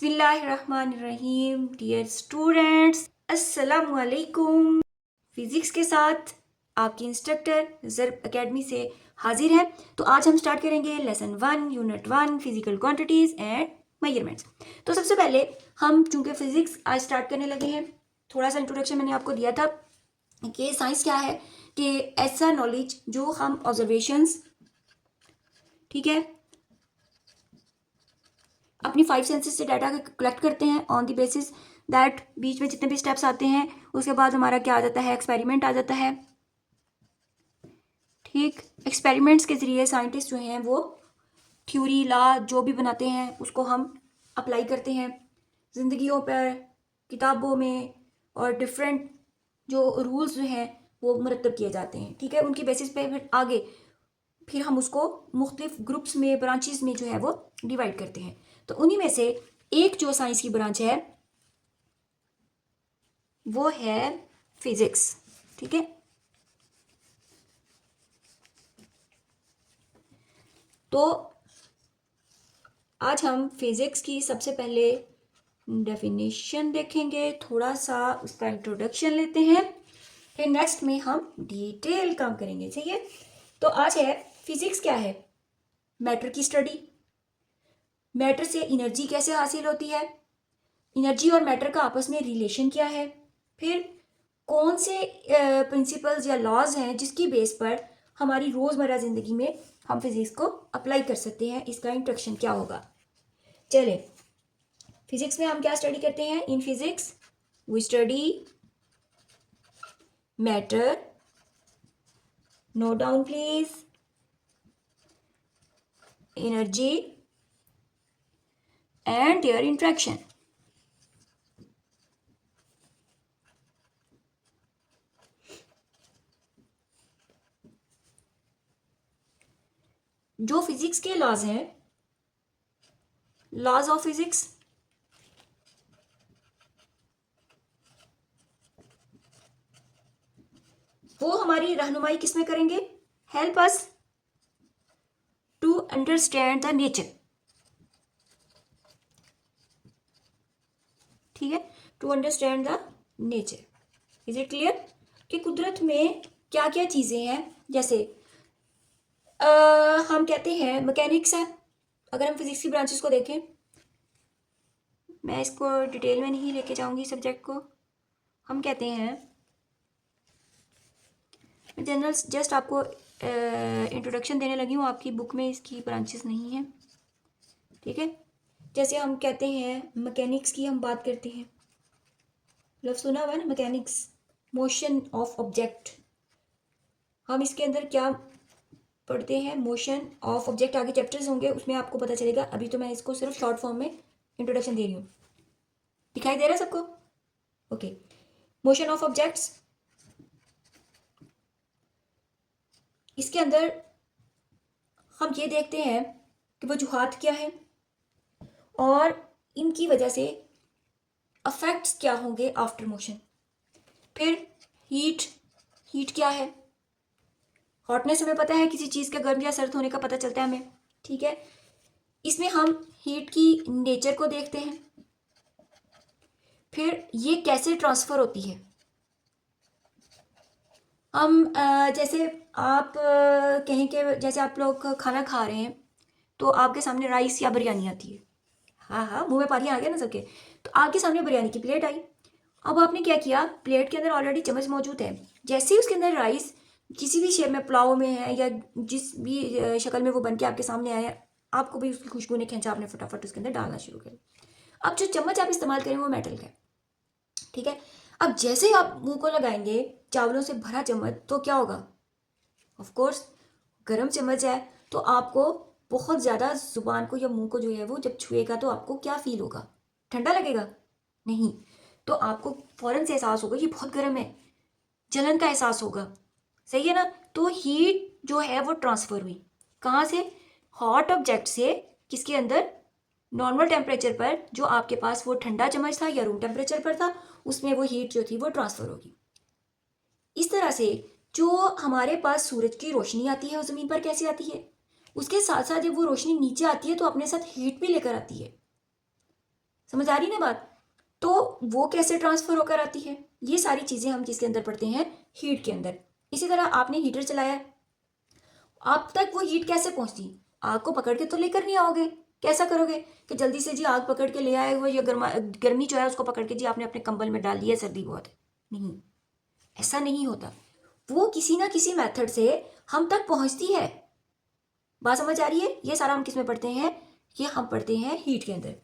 बिस्मिल्लाहिर्रहमानिर्रहीम। Dear students, अस्सलामु अलैकुम। फिज़िक्स के साथ आपकी इंस्ट्रक्टर ज़रब एकेडमी से हाजिर है। तो आज हम स्टार्ट करेंगे lesson 1 unit 1 physical quantities and measurements. तो सबसे पहले हम चूंकि फिज़िक्स आज स्टार्ट करने लगे हैं, थोड़ा सा इंट्रोडक्शन मैंने आपको दिया था कि साइंस क्या है, कि ऐसा नॉलेज जो हम ऑब्जर्वेशंस, ठीक है, अपनी 5 सेंसेस से डाटा कलेक्ट करते हैं ऑन द बेसिस दैट बीच में जितने भी स्टेप्स आते हैं उसके बाद हमारा क्या आ जाता है, एक्सपेरिमेंट आ जाता है। ठीक, एक्सपेरिमेंट्स के ज़रिए साइंटिस्ट जो हैं वो थ्योरी लॉ जो भी बनाते हैं उसको हम अप्लाई करते हैं ज़िंदगियों पर, किताबों में, और डिफरेंट जो रूल्स जो हैं वो मुरतब किए जाते हैं। ठीक है, उनकी बेसिस पे फिर हम उसको मुख्तलिफ ग्रुप्स में, ब्रांचेस में जो है वो डिवाइड करते हैं। तो उन्हीं में से एक जो साइंस की ब्रांच है वो है फिजिक्स। ठीक है, तो आज हम फिजिक्स की सबसे पहले डेफिनेशन देखेंगे, थोड़ा सा उसका इंट्रोडक्शन लेते हैं, फिर नेक्स्ट में हम डिटेल काम करेंगे। सही है, तो आज है फिजिक्स क्या है, मैटर की स्टडी, मैटर से एनर्जी कैसे हासिल होती है, एनर्जी और मैटर का आपस में रिलेशन क्या है, फिर कौन से प्रिंसिपल्स या लॉज हैं जिसकी बेस पर हमारी रोज़मर्रा ज़िंदगी में हम फिजिक्स को अप्लाई कर सकते हैं, इसका इंट्रोडक्शन क्या होगा। चले, फिजिक्स में हम क्या स्टडी करते हैं, in physics we study matter, note down please, energy and their interaction. जो फिजिक्स के लॉज हैं, लॉज ऑफ फिजिक्स, वो हमारी रहनुमाई किसमें करेंगे, help us to understand the nature. ठीक है, to understand the nature. Is it clear कि कुदरत में क्या क्या चीज़ें हैं। जैसे हम कहते हैं मैकेनिक्स है, अगर हम फिजिक्स की ब्रांचेस को देखें, मैं इसको डिटेल में नहीं लेके जाऊंगी सब्जेक्ट को, हम कहते हैं जनरल, जस्ट आपको इंट्रोडक्शन देने लगी हूँ, आपकी बुक में इसकी ब्रांचेस नहीं है। ठीक है, जैसे हम कहते हैं मैकेनिक्स की हम बात करते हैं, लफ्ज़ सुना हुआ है ना मैकेनिक्स, मोशन ऑफ ऑब्जेक्ट। हम इसके अंदर क्या पढ़ते हैं, मोशन ऑफ ऑब्जेक्ट, आगे चैप्टर्स होंगे उसमें आपको पता चलेगा, अभी तो मैं इसको सिर्फ शॉर्ट फॉर्म में इंट्रोडक्शन दे रही हूँ। दिखाई दे रहा है सबको? ओके, मोशन ऑफ ऑब्जेक्ट्स, इसके अंदर हम ये देखते हैं कि वजूहात क्या है और इनकी वजह से अफेक्ट्स क्या होंगे आफ्टर मोशन। फिर हीट, हीट क्या है, हॉटनेस हमें पता है, किसी चीज़ का गर्म या सर्द होने का पता चलता है हमें। ठीक है, इसमें हम हीट की नेचर को देखते हैं, फिर ये कैसे ट्रांसफ़र होती है। हम जैसे आप कहें कि जैसे आप लोग खाना खा रहे हैं तो आपके सामने राइस या बिरयानी आती है, हाँ हाँ मुंह में पानी आ गया ना सबके, तो आपके सामने बिरयानी की प्लेट आई। अब आपने क्या किया, प्लेट के अंदर ऑलरेडी चम्मच मौजूद है, जैसे ही उसके अंदर राइस किसी भी शेप में, पुलाव में है या जिस भी शक्ल में वो बन के आपके सामने आया, आपको भी उसकी खुशबू ने खींचा, आपने फटाफट उसके अंदर डालना शुरू किया। अब जो चम्मच आप इस्तेमाल करें वो मेटल का है। ठीक है, अब जैसे ही आप मुंह को लगाएंगे चावलों से भरा चम्मच, तो क्या होगा, ऑफ कोर्स गर्म चम्मच है, तो आपको बहुत ज़्यादा जुबान को या मुंह को जो है वो जब छुएगा तो आपको क्या फील होगा, ठंडा लगेगा? नहीं, तो आपको फौरन से एहसास होगा ये बहुत गर्म है, जलन का एहसास होगा। सही है ना, तो हीट जो है वो ट्रांसफर हुई कहाँ से, हॉट ऑब्जेक्ट से किसके अंदर, नॉर्मल टेम्परेचर पर जो आपके पास वो ठंडा चम्मच था या रूम टेम्परेचर पर था, उसमें वो हीट जो थी वो ट्रांसफर होगी। इस तरह से जो हमारे पास सूरज की रोशनी आती है वो ज़मीन पर कैसे आती है, उसके साथ साथ जब वो रोशनी नीचे आती है तो अपने साथ हीट भी लेकर आती है। समझ आ रही है ना बात? तो वो कैसे ट्रांसफर होकर आती है, ये सारी चीजें हम किसके अंदर पढ़ते हैं, हीट के अंदर। इसी तरह आपने हीटर चलाया, आप तक वो हीट कैसे पहुंचती, आग को पकड़ के तो लेकर नहीं आओगे, कैसा करोगे कि जल्दी से जी आग पकड़ के ले आए हो, या गर्मी जो है उसको पकड़ के जी आपने अपने कंबल में डाल दिया, सर्दी बहुत है, नहीं, ऐसा नहीं होता। वो किसी ना किसी मेथड से हम तक पहुंचती है। बात समझ आ रही है? ये सारा हम किस में पढ़ते हैं, ये हम पढ़ते हैं हीट के अंदर।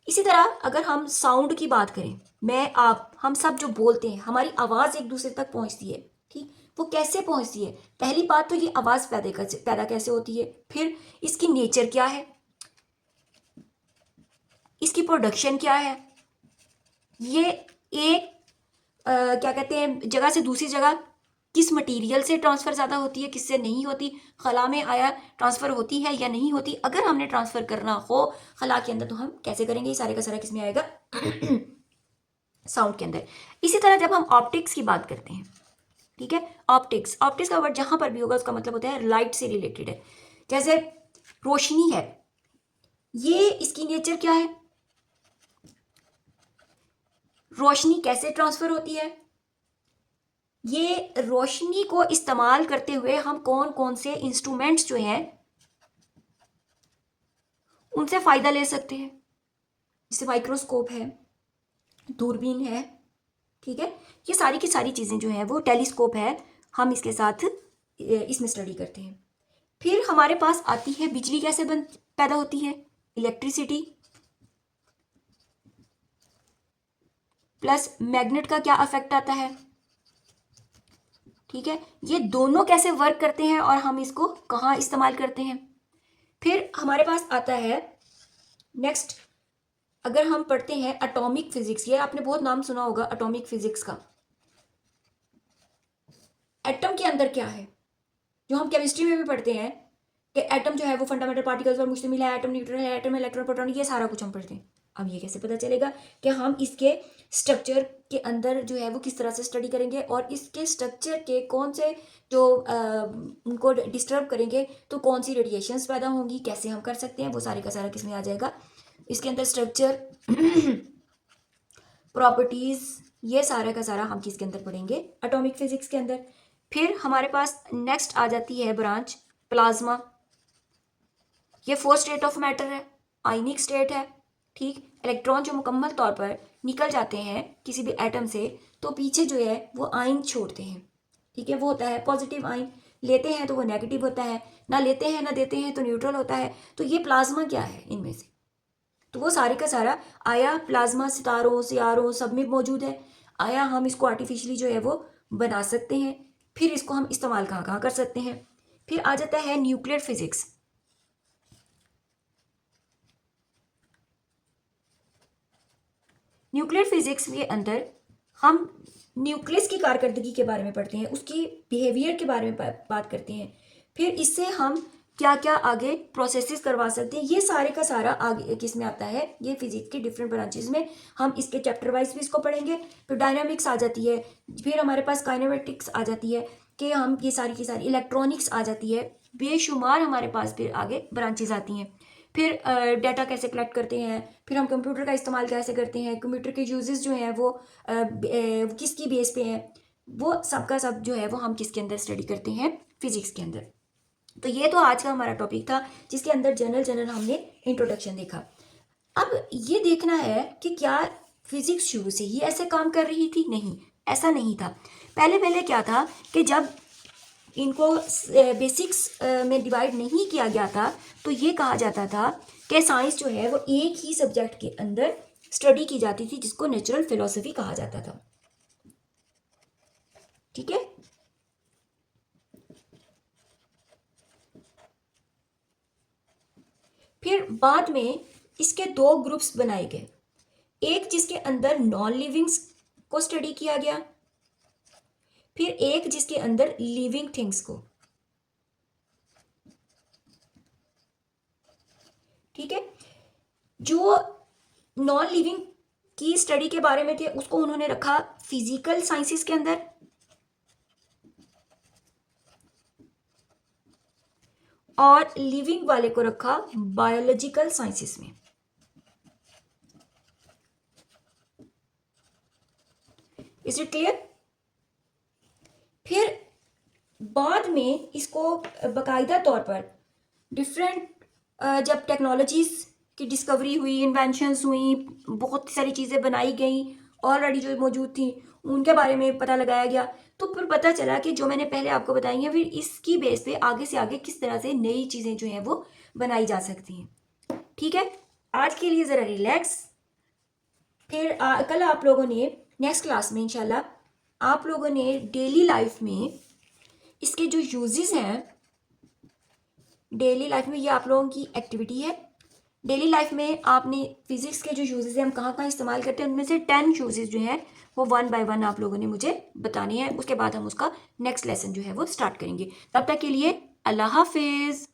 इसी तरह अगर हम साउंड की बात करें, मैं आप हम सब जो बोलते हैं, हमारी आवाज एक दूसरे तक पहुंचती है, ठीक, वो कैसे पहुंचती है? पहली बात तो ये आवाज पैदा कैसे होती है, फिर इसकी नेचर क्या है, इसकी प्रोडक्शन क्या है, ये एक क्या कहते हैं जगह से दूसरी जगह किस मटेरियल से ट्रांसफर ज़्यादा होती है, किससे नहीं होती, खला में आया ट्रांसफर होती है या नहीं होती, अगर हमने ट्रांसफर करना हो खला के अंदर तो हम कैसे करेंगे, ये सारे का सारा किस में आएगा, साउंड के अंदर। इसी तरह जब हम ऑप्टिक्स की बात करते हैं, ठीक है, ऑप्टिक्स, ऑप्टिक्स का वर्ड जहां पर भी होगा उसका मतलब होता है लाइट से रिलेटेड है। जैसे रोशनी है, ये इसकी नेचर क्या है, रोशनी कैसे ट्रांसफर होती है, ये रोशनी को इस्तेमाल करते हुए हम कौन कौन से इंस्ट्रूमेंट्स जो हैं उनसे फायदा ले सकते हैं, जैसे माइक्रोस्कोप है, दूरबीन है, ठीक है, ये सारी की सारी चीजें जो है वो, टेलीस्कोप है, हम इसके साथ इसमें स्टडी करते हैं। फिर हमारे पास आती है बिजली कैसे पैदा होती है, इलेक्ट्रिसिटी प्लस मैग्नेट का क्या इफेक्ट आता है, ठीक है, ये दोनों कैसे वर्क करते हैं और हम इसको कहाँ इस्तेमाल करते हैं। फिर हमारे पास आता है नेक्स्ट, अगर हम पढ़ते हैं एटॉमिक फिजिक्स, ये आपने बहुत नाम सुना होगा एटॉमिक फिजिक्स का। एटम के अंदर क्या है, जो हम केमिस्ट्री में भी पढ़ते हैं कि एटम जो है वो फंडामेंटल पार्टिकल्स पर मुश्तमिल है, एटम न्यूट्रॉन है, एटम इलेक्ट्रॉन प्रोटॉन, ये सारा कुछ हम पढ़ते हैं। अब ये कैसे पता चलेगा कि हम इसके स्ट्रक्चर के अंदर जो है वो किस तरह से स्टडी करेंगे, और इसके स्ट्रक्चर के कौन से जो उनको डिस्टर्ब करेंगे तो कौन सी रेडिएशंस पैदा होंगी, कैसे हम कर सकते हैं, वो सारे का सारा किस में आ जाएगा, इसके अंदर स्ट्रक्चर, प्रॉपर्टीज, ये सारा का सारा हम किसके अंदर पढ़ेंगे, एटॉमिक फिजिक्स के अंदर। फिर हमारे पास नेक्स्ट आ जाती है ब्रांच प्लाज्मा, ये फोर्थ स्टेट ऑफ मैटर है, आयनिक स्टेट है, ठीक, इलेक्ट्रॉन जो मुकम्मल तौर पर निकल जाते हैं किसी भी एटम से तो पीछे जो है वो आयन छोड़ते हैं, ठीक है, वो होता है पॉजिटिव आयन, लेते हैं तो वो नेगेटिव होता है, ना लेते हैं ना देते हैं तो न्यूट्रल होता है। तो ये प्लाज्मा क्या है इनमें से, तो वो सारे का सारा आया प्लाज्मा सितारों सियारों सब में मौजूद है, आया हम इसको आर्टिफिशियली जो है वो बना सकते हैं, फिर इसको हम इस्तेमाल कहाँ कहाँ कर सकते हैं। फिर आ जाता है न्यूक्लियर फिजिक्स, न्यूक्लियर फिजिक्स के अंदर हम न्यूक्लियस की कारकर्दगी के बारे में पढ़ते हैं, उसकी बिहेवियर के बारे में बात करते हैं, फिर इससे हम क्या क्या आगे प्रोसेसेस करवा सकते हैं, ये सारे का सारा आगे किस में आता है, ये फिजिक्स के डिफरेंट ब्रांचेस में हम इसके चैप्टर वाइज भी इसको पढ़ेंगे। फिर डायनामिक्स आ जाती है, फिर हमारे पास काइनेमेटिक्स आ जाती है कि हम ये सारी की सारी, इलेक्ट्रॉनिक्स आ जाती है, बेशुमार हमारे पास फिर आगे ब्रांचेज आती हैं। फिर डाटा कैसे कलेक्ट करते हैं, फिर हम कंप्यूटर का इस्तेमाल कैसे करते हैं, कंप्यूटर के यूजेस जो हैं वो किसकी बेस पे हैं, वो सब का सब जो है वो हम किसके अंदर स्टडी करते हैं, फिजिक्स के अंदर। तो ये तो आज का हमारा टॉपिक था जिसके अंदर जनरल जनरल हमने इंट्रोडक्शन देखा। अब ये देखना है कि क्या फिजिक्स शुरू से ही ऐसे काम कर रही थी, नहीं, ऐसा नहीं था। पहले पहले क्या था कि जब इनको बेसिक्स में डिवाइड नहीं किया गया था तो ये कहा जाता था कि साइंस जो है वो एक ही सब्जेक्ट के अंदर स्टडी की जाती थी जिसको नेचुरल फिलोसफी कहा जाता था, ठीक है। फिर बाद में इसके दो ग्रुप्स बनाए गए, एक जिसके अंदर नॉन लिविंग्स को स्टडी किया गया, फिर एक जिसके अंदर लिविंग थिंग्स को, ठीक है। जो नॉन लिविंग की स्टडी के बारे में थे उसको उन्होंने रखा फिजिकल साइंसेस के अंदर, और लिविंग वाले को रखा बायोलॉजिकल साइंसेस में। Is it clear? फिर बाद में इसको बाकायदा तौर पर डिफरेंट जब टेक्नोलॉजीज़ की डिस्कवरी हुई, इन्वेंशंस हुई, बहुत सारी चीज़ें बनाई गई ऑलरेडी जो मौजूद थी, उनके बारे में पता लगाया गया, तो फिर पता चला कि जो मैंने पहले आपको बताई हैं फिर इसकी बेस पे आगे से आगे किस तरह से नई चीज़ें जो हैं वो बनाई जा सकती हैं। ठीक है, आज के लिए ज़रा रिलैक्स। फिर कल आप लोगों ने नेक्स्ट क्लास में इंशाल्लाह आप लोगों ने डेली लाइफ में इसके जो यूजेस हैं, डेली लाइफ में ये आप लोगों की एक्टिविटी है। डेली लाइफ में आपने फिजिक्स के जो यूजेस हैं हम कहाँ कहाँ इस्तेमाल करते हैं उनमें से 10 यूजेस जो हैं वो 1 बाय 1 आप लोगों ने मुझे बताने हैं। उसके बाद हम उसका नेक्स्ट लेसन जो है वो स्टार्ट करेंगे। तब तक के लिए अल्लाह हाफिज़।